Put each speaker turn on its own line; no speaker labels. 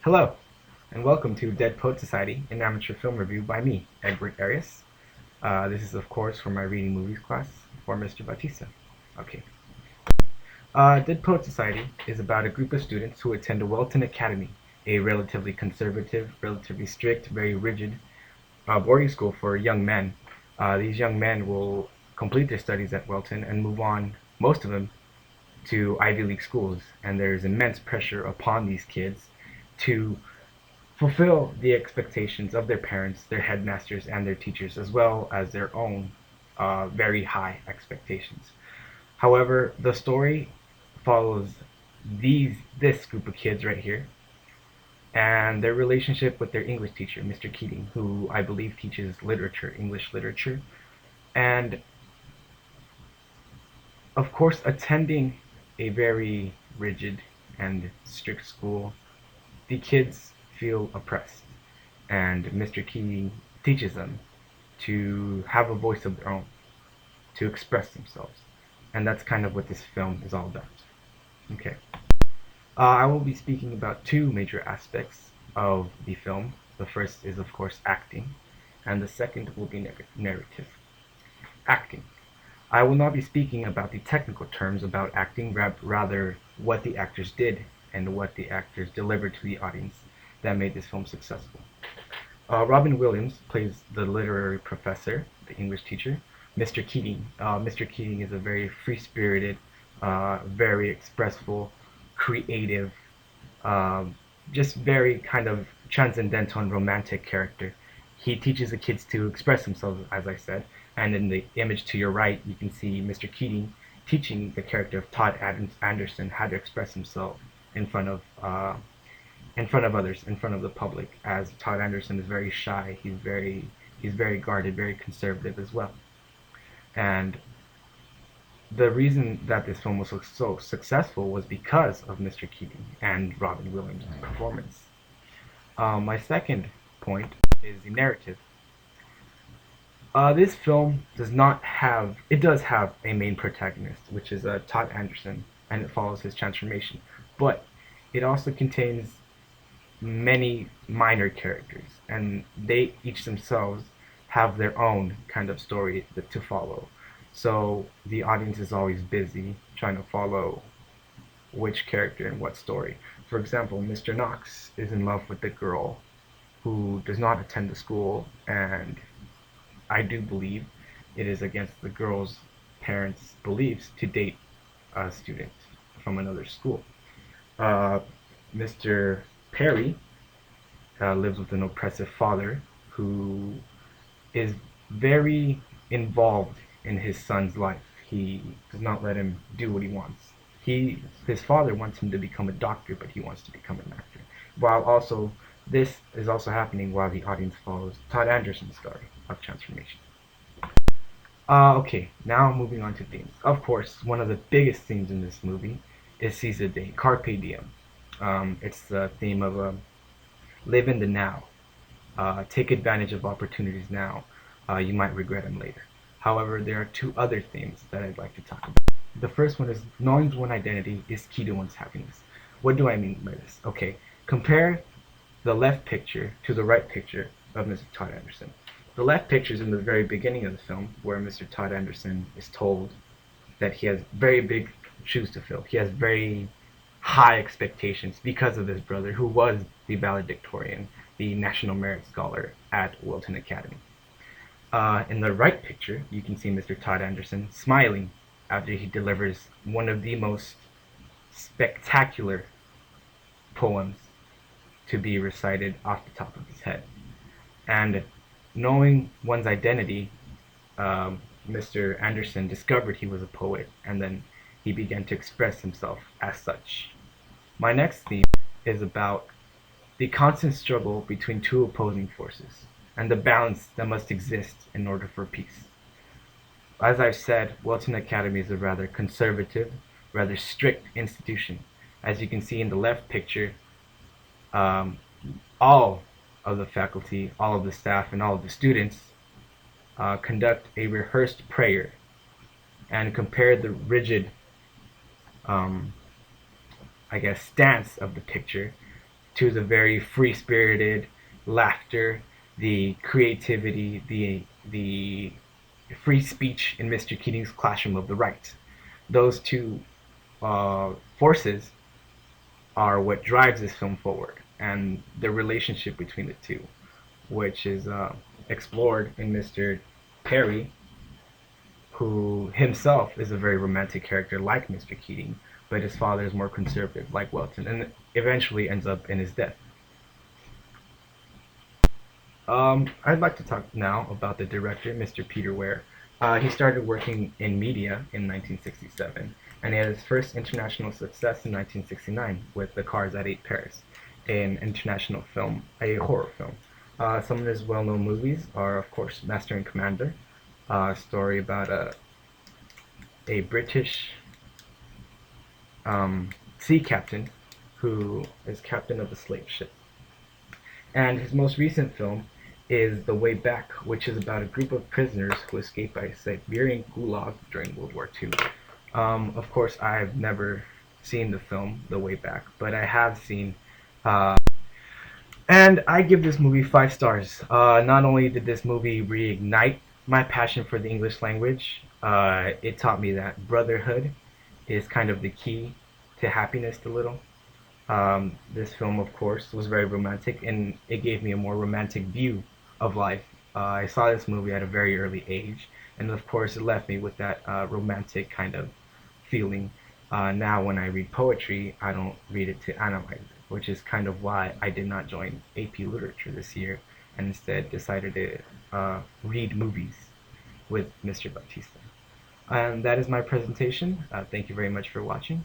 Hello, and welcome to Dead Poet Society, an amateur film review by me, Egbert Arias. This is, of course, for my reading movies class for Mr. Batista. Okay. Dead Poet Society is about a group of students who attend Welton Academy, a relatively conservative, relatively strict, very rigid boarding school for young men. These young men will complete their studies at Welton and move on, most of them, to Ivy League schools, and there's immense pressure upon these kids to fulfill the expectations of their parents, their headmasters, and their teachers, as well as their own very high expectations. However, the story follows this group of kids right here and their relationship with their English teacher, Mr. Keating, who I believe teaches literature, English literature, and of course, attending a very rigid and strict school, the kids feel oppressed, and Mr. Keating teaches them to have a voice of their own, to express themselves, and that's kind of what this film is all about. Okay, I will be speaking about two major aspects of the film. The first is, of course, acting, and the second will be narrative. Acting. I will not be speaking about the technical terms about acting, rather what the actors did and what the actors delivered to the audience that made this film successful. Robin Williams plays the literary professor, the English teacher. Mr. Keating is a very free-spirited, very expressive, creative, just very kind of transcendental and romantic character. He teaches the kids to express themselves, as I said, and in the image to your right, you can see Mr. Keating teaching the character of Todd Anderson how to express himself in front of others, in front of the public. As Todd Anderson is very shy, he's very guarded, very conservative as well. And the reason that this film was so successful was because of Mr. Keating and Robin Williams' performance. My second point is the narrative. This film does have a main protagonist, which is Todd Anderson, and it follows his transformation. But it also contains many minor characters, and they each themselves have their own kind of story to follow. So the audience is always busy trying to follow which character and what story. For example, Mr. Knox is in love with the girl who does not attend the school, and I do believe it is against the girl's parents' beliefs to date a student from another school. Uh, Mr. Perry lives with an oppressive father who is very involved in his son's life. He does not let him do what he wants. His father wants him to become a doctor, but he wants to become an actor. While also, this is also happening while the audience follows Todd Anderson's story of transformation. Okay, now moving on to themes. Of course, one of the biggest themes in this movie is seize the day, carpe diem. It's the theme of live in the now. Take advantage of opportunities now. You might regret them later. However, there are two other themes that I'd like to talk about. The first one is knowing one's identity is key to one's happiness. What do I mean by this? Okay, compare the left picture to the right picture of Mr. Todd Anderson. The left picture is in the very beginning of the film, where Mr. Todd Anderson is told that he has very big shoes to fill. He has very high expectations because of his brother, who was the valedictorian, the National Merit Scholar at Wilton Academy. In the right picture, you can see Mr. Todd Anderson smiling after he delivers one of the most spectacular poems to be recited off the top of his head. And knowing one's identity, Mr. Anderson discovered he was a poet, and then he began to express himself as such. My next theme is about the constant struggle between two opposing forces, and the balance that must exist in order for peace. As I've said, Wilton Academy is a rather conservative, rather strict institution. As you can see in the left picture, um, all of the faculty, all of the staff, and all of the students conduct a rehearsed prayer and compare the rigid, I guess, stance of the picture to the very free-spirited laughter, the creativity, the free speech in Mr. Keating's classroom of the right. Those two forces are what drives this film forward, and the relationship between the two, which is explored in Mr. Perry, who himself is a very romantic character like Mr. Keating, but his father is more conservative like Welton, and eventually ends up in his death. I'd like to talk now about the director, Mr. Peter Weir. He started working in media in 1967, and he had his first international success in 1969 with The Cars that Ate Paris, an international film, a horror film. Some of his well-known movies are, of course, Master and Commander, a story about a British sea captain who is captain of a slave ship. And his most recent film is The Way Back, which is about a group of prisoners who escaped by Siberian gulag during World War II. Of course, I've never seen the film The Way Back, but I have seen, and I give this movie 5 stars. Not only did this movie reignite my passion for the English language, it taught me that brotherhood is kind of the key to happiness a little. This film, of course, was very romantic, and it gave me a more romantic view of life. I saw this movie at a very early age, and of course, it left me with that romantic kind of feeling. Now, when I read poetry, I don't read it to analyze it, which is kind of why I did not join AP Literature this year, and instead decided to read movies with Mr. Bautista. And that is my presentation. Thank you very much for watching.